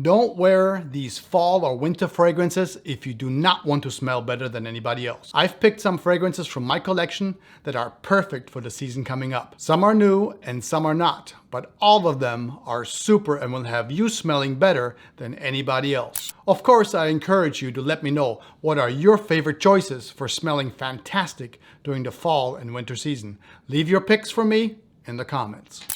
Don't wear these fall or winter fragrances if you do not want to smell better than anybody else. I've picked some fragrances from my collection that are perfect for the season coming up. Some are new and some are not, but all of them are super and will have you smelling better than anybody else. Of course, I encourage you to let me know what are your favorite choices for smelling fantastic during the fall and winter season. Leave your picks for me in the comments.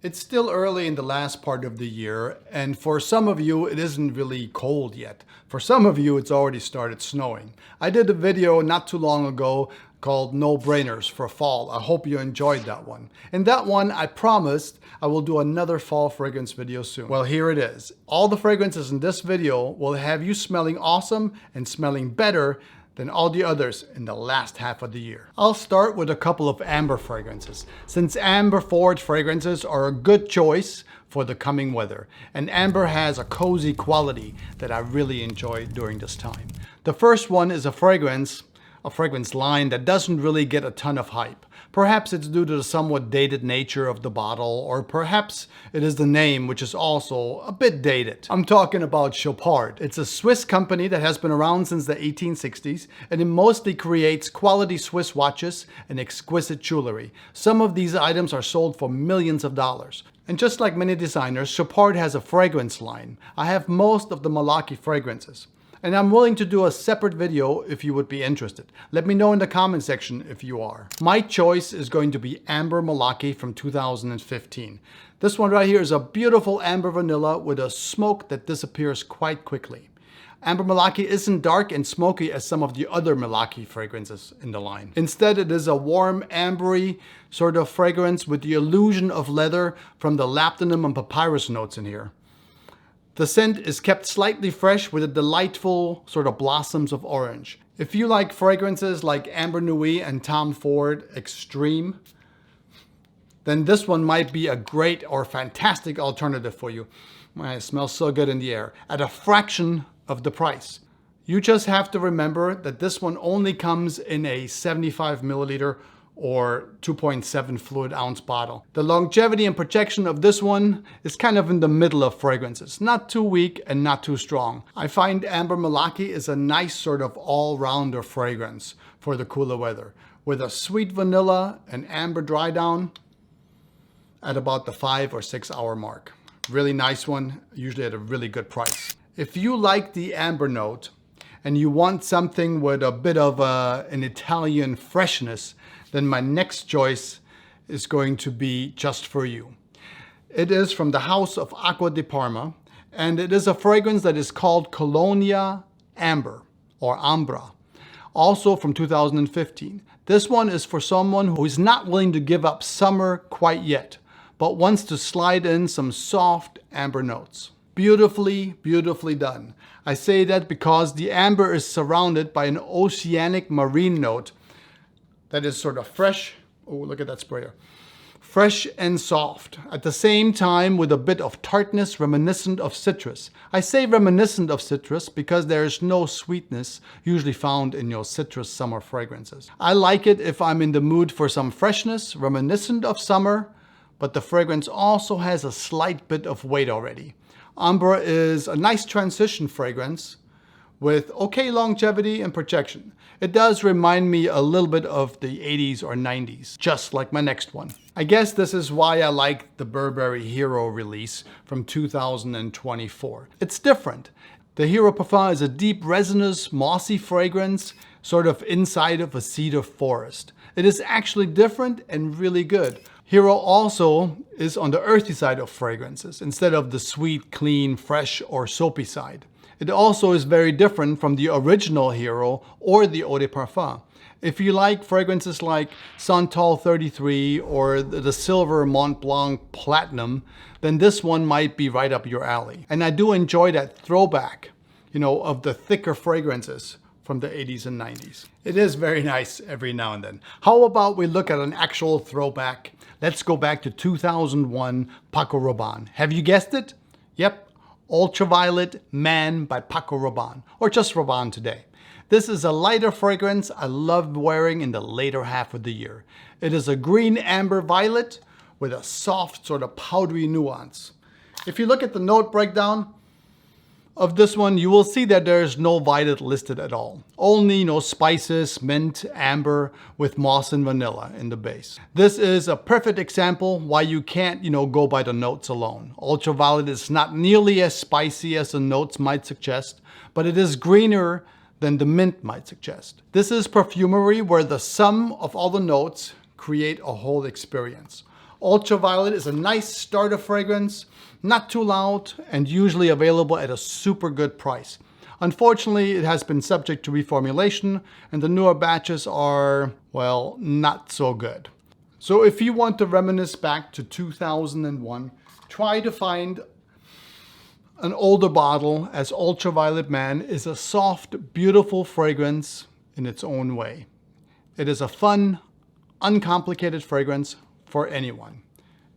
It's still early in the last part of the year, and for some of you it isn't really cold yet. For some of you it's already started snowing. I did a video not too long ago called No Brainers for Fall. I hope you enjoyed that one. In that one I promised I will do another fall fragrance video soon. Well, here it is. All the fragrances in this video will have you smelling awesome and smelling better than all the others in the last half of the year. I'll start with a couple of amber fragrances, since amber forward fragrances are a good choice for the coming weather, and amber has a cozy quality that I really enjoy during this time. The first one is a fragrance line that doesn't really get a ton of hype. Perhaps it's due to the somewhat dated nature of the bottle, or perhaps it is the name, which is also a bit dated. I'm talking about Chopard. It's a Swiss company that has been around since the 1860s, and it mostly creates quality Swiss watches and exquisite jewelry. Some of these items are sold for millions of dollars. And just like many designers, Chopard has a fragrance line. I have most of the Malaki fragrances. And I'm willing to do a separate video if you would be interested. Let me know in the comment section if you are. My choice is going to be Amber Malaki from 2015. This one right here is a beautiful amber vanilla with a smoke that disappears quite quickly. Amber Malaki isn't dark and smoky as some of the other Malaki fragrances in the line. Instead, it is a warm, ambery sort of fragrance with the illusion of leather from the lapdanum and papyrus notes in here. The scent is kept slightly fresh with a delightful sort of blossoms of orange. If you like fragrances like Amber Nuit and Tom Ford Extreme, then this one might be a great or fantastic alternative for you. It smells so good in the air at a fraction of the price. You just have to remember that this one only comes in a 75 milliliter or 2.7 fluid ounce bottle. The longevity and protection of this one is kind of in the middle of fragrances. Not too weak and not too strong. I find Amber Malaki is a nice sort of all-rounder fragrance for the cooler weather, with a sweet vanilla and amber dry down at about the 5 or 6 hour mark. Really nice one, usually at a really good price. If you like the amber note and you want something with a bit of an Italian freshness, then my next choice is going to be just for you. It is from the house of Acqua di Parma, and it is a fragrance that is called Colonia Ambra, or Ambra, also from 2015. This one is for someone who is not willing to give up summer quite yet, but wants to slide in some soft amber notes. Beautifully, beautifully done. I say that because the amber is surrounded by an oceanic marine note that is sort of fresh. Oh, look at that sprayer. Fresh and soft, at the same time with a bit of tartness reminiscent of citrus. I say reminiscent of citrus because there is no sweetness usually found in your citrus summer fragrances. I like it if I'm in the mood for some freshness, reminiscent of summer, but the fragrance also has a slight bit of weight already. Ambre is a nice transition fragrance with okay longevity and protection. It does remind me a little bit of the 80s or 90s, just like my next one. I guess this is why I like the Burberry Hero release from 2024. It's different. The Hero Parfum is a deep resinous, mossy fragrance, sort of inside of a cedar forest. It is actually different and really good. Hero also is on the earthy side of fragrances, instead of the sweet, clean, fresh, or soapy side. It also is very different from the original Hero or the Eau de Parfum. If you like fragrances like Santal 33 or the Silver Mont Blanc Platinum, then this one might be right up your alley. And I do enjoy that throwback, of the thicker fragrances from the 80s and 90s. It is very nice every now and then. How about we look at an actual throwback? Let's go back to 2001 Paco Rabanne. Have you guessed it? Yep. Ultraviolet Man by Paco Rabanne, or just Rabanne today. This is a lighter fragrance I love wearing in the later half of the year. It is a green amber violet with a soft sort of powdery nuance. If you look at the note breakdown of this one, you will see that there is no violet listed at all. Only, spices, mint, amber with moss and vanilla in the base. This is a perfect example why you can't, go by the notes alone. Ultraviolet is not nearly as spicy as the notes might suggest, but it is greener than the mint might suggest. This is perfumery where the sum of all the notes create a whole experience. Ultraviolet is a nice starter fragrance, not too loud, and usually available at a super good price. Unfortunately, it has been subject to reformulation, and the newer batches are, well, not so good. So if you want to reminisce back to 2001, try to find an older bottle, as Ultraviolet Man is a soft, beautiful fragrance in its own way. It is a fun, uncomplicated fragrance for anyone.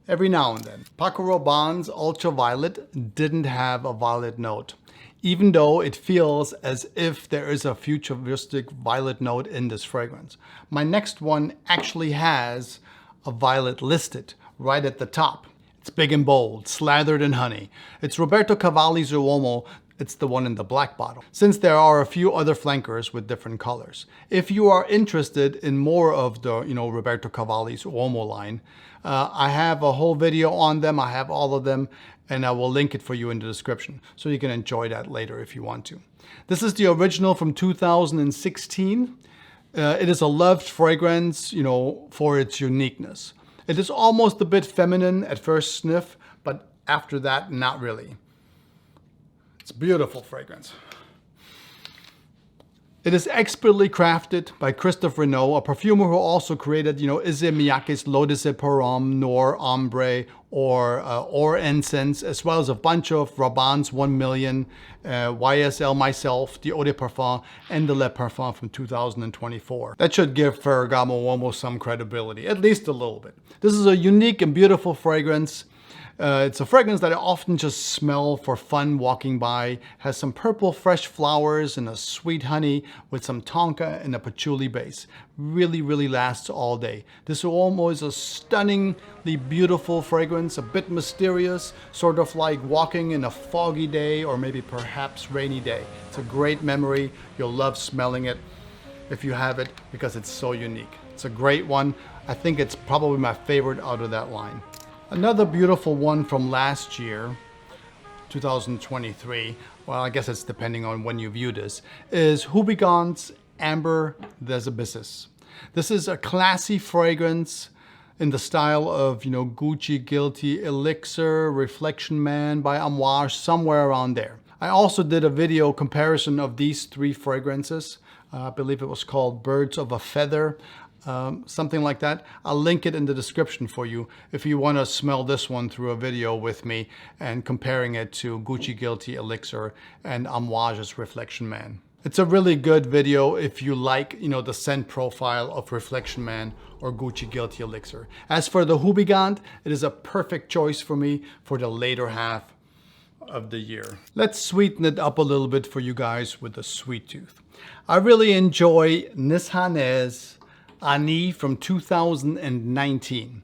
Every now and then. Paco Rabanne's Ultraviolet didn't have a violet note, even though it feels as if there is a futuristic violet note in this fragrance. My next one actually has a violet listed right at the top. It's big and bold, slathered in honey. It's Roberto Cavalli's Uomo. It's the one in the black bottle, since there are a few other flankers with different colors. If you are interested in more of the, Roberto Cavalli's Uomo line, I have a whole video on them. I have all of them, and I will link it for you in the description, so you can enjoy that later if you want to. This is the original from 2016. It is a loved fragrance, for its uniqueness. It is almost a bit feminine at first sniff, but after that, not really. It's a beautiful fragrance. It is expertly crafted by Christophe Renaud, a perfumer who also created, Issey Miyake's L'Eau de Parfum, Noir, Ambre, or Incense, as well as a bunch of Rabanne's 1 Million, YSL Myself, the Eau de Parfum, and the Le Parfum from 2024. That should give Ferragamo Uomo some credibility, at least a little bit. This is a unique and beautiful fragrance. It's a fragrance that I often just smell for fun walking by. Has some purple fresh flowers and a sweet honey with some tonka and a patchouli base. Really, really lasts all day. This Uomo is a stunningly beautiful fragrance, a bit mysterious, sort of like walking in a foggy day or maybe perhaps rainy day. It's a great memory. You'll love smelling it if you have it because it's so unique. It's a great one. I think it's probably my favorite out of that line. Another beautiful one from last year, 2023, well, I guess it's depending on when you view this, is Houbigant's Ambre des Abysses. This is a classy fragrance in the style of, Gucci Guilty, Elixir, Reflection Man by Ambre, somewhere around there. I also did a video comparison of these three fragrances. I believe it was called Birds of a Feather. Something like that. I'll link it in the description for you if you want to smell this one through a video with me and comparing it to Gucci Guilty, Elixir, and Amouage's Reflection Man. It's a really good video if you like, the scent profile of Reflection Man or Gucci Guilty, Elixir. As for the Houbigant, it is a perfect choice for me for the later half of the year. Let's sweeten it up a little bit for you guys with a sweet tooth. I really enjoy Nishane Ani from 2019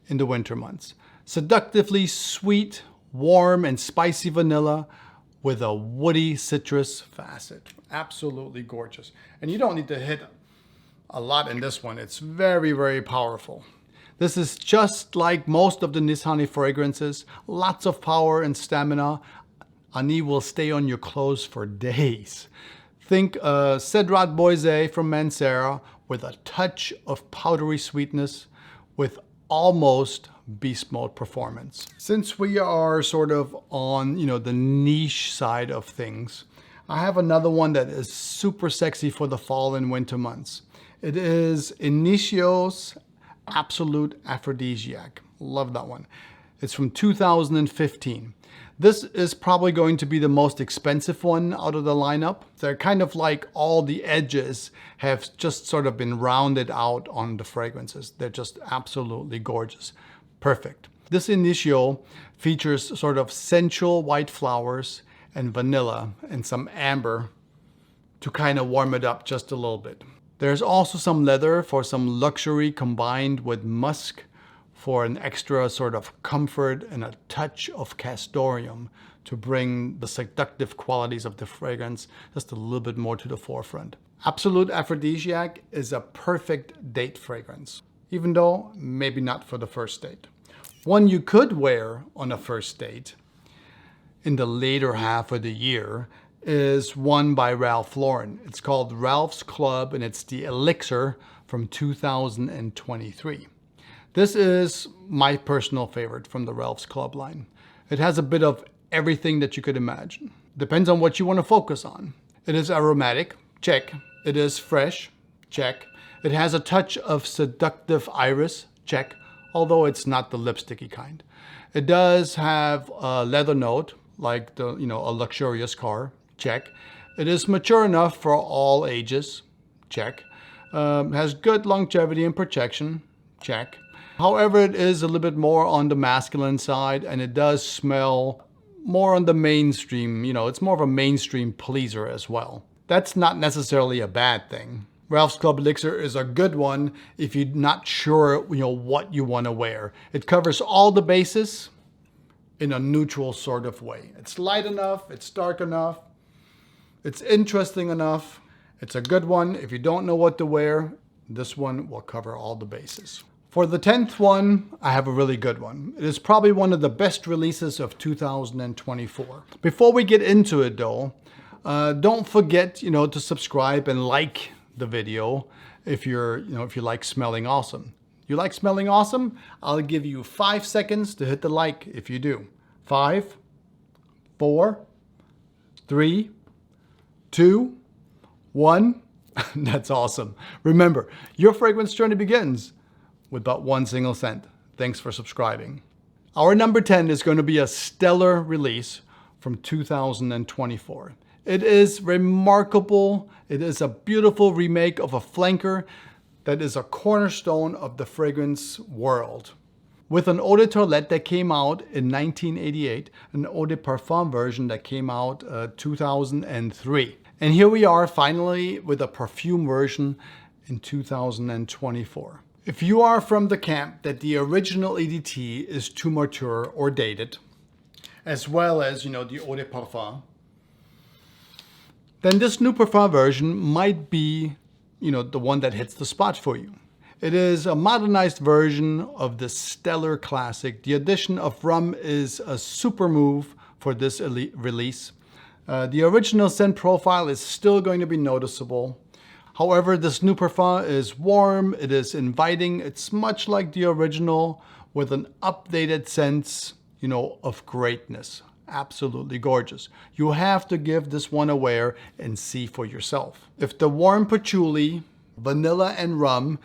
in the winter months. Seductively sweet, warm, and spicy vanilla with a woody citrus facet. Absolutely gorgeous. And you don't need to hit a lot in this one. It's very, very powerful. This is just like most of the Nishane fragrances. Lots of power and stamina. Ani will stay on your clothes for days. Think Cedrat Boise from Mancera with a touch of powdery sweetness with almost beast mode performance. Since we are sort of on, the niche side of things, I have another one that is super sexy for the fall and winter months. It is Initio's Absolute Aphrodisiac. Love that one. It's from 2015. This is probably going to be the most expensive one out of the lineup. They're kind of like all the edges have just sort of been rounded out on the fragrances. They're just absolutely gorgeous. Perfect. This Initio features sort of sensual white flowers and vanilla and some amber to kind of warm it up just a little bit. There's also some leather for some luxury combined with musk for an extra sort of comfort and a touch of castoreum to bring the seductive qualities of the fragrance just a little bit more to the forefront. Absolute Aphrodisiac is a perfect date fragrance, even though maybe not for the first date. One you could wear on a first date in the later half of the year is one by Ralph Lauren. It's called Ralph's Club, and it's the Elixir from 2023. This is my personal favorite from the Ralph's Club line. It has a bit of everything that you could imagine. Depends on what you want to focus on. It is aromatic, check. It is fresh, check. It has a touch of seductive iris, check, although it's not the lipsticky kind. It does have a leather note, like a luxurious car, check. It is mature enough for all ages, check. Has good longevity and protection, check. However, it is a little bit more on the masculine side, and it does smell more on the mainstream, it's more of a mainstream pleaser as well. That's not necessarily a bad thing. Ralph's Club Elixir is a good one if you're not sure, what you want to wear. It covers all the bases in a neutral sort of way. It's light enough, it's dark enough, it's interesting enough. It's a good one. If you don't know what to wear, this one will cover all the bases. For the 10th one, I have a really good one. It is probably one of the best releases of 2024. Before we get into it though, don't forget, to subscribe and like the video if if you like smelling awesome. You like smelling awesome? I'll give you 5 seconds to hit the like if you do. 5, 4, 3, 2, 1. That's awesome. Remember, your fragrance journey begins with but one single scent. Thanks for subscribing. Our number 10 is going to be a stellar release from 2024. It is remarkable. It is a beautiful remake of a flanker that is a cornerstone of the fragrance world. With an eau de toilette that came out in 1988, an eau de parfum version that came out 2003. And here we are finally with a perfume version in 2024. If you are from the camp that the original EDT is too mature or dated, as well as, the eau de parfum, then this new parfum version might be, the one that hits the spot for you. It is a modernized version of the stellar classic. The addition of rum is a super move for this release. The original scent profile is still going to be noticeable. However, this new parfum is warm, it is inviting, it's much like the original with an updated sense, of greatness. Absolutely gorgeous. You have to give this one a wear and see for yourself. If the warm patchouli, vanilla and rum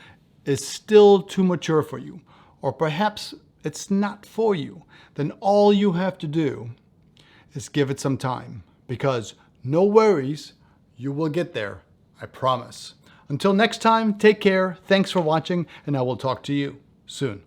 is still too mature for you, or perhaps it's not for you, then all you have to do is give it some time, because no worries, you will get there. I promise. Until next time, take care, thanks for watching, and I will talk to you soon.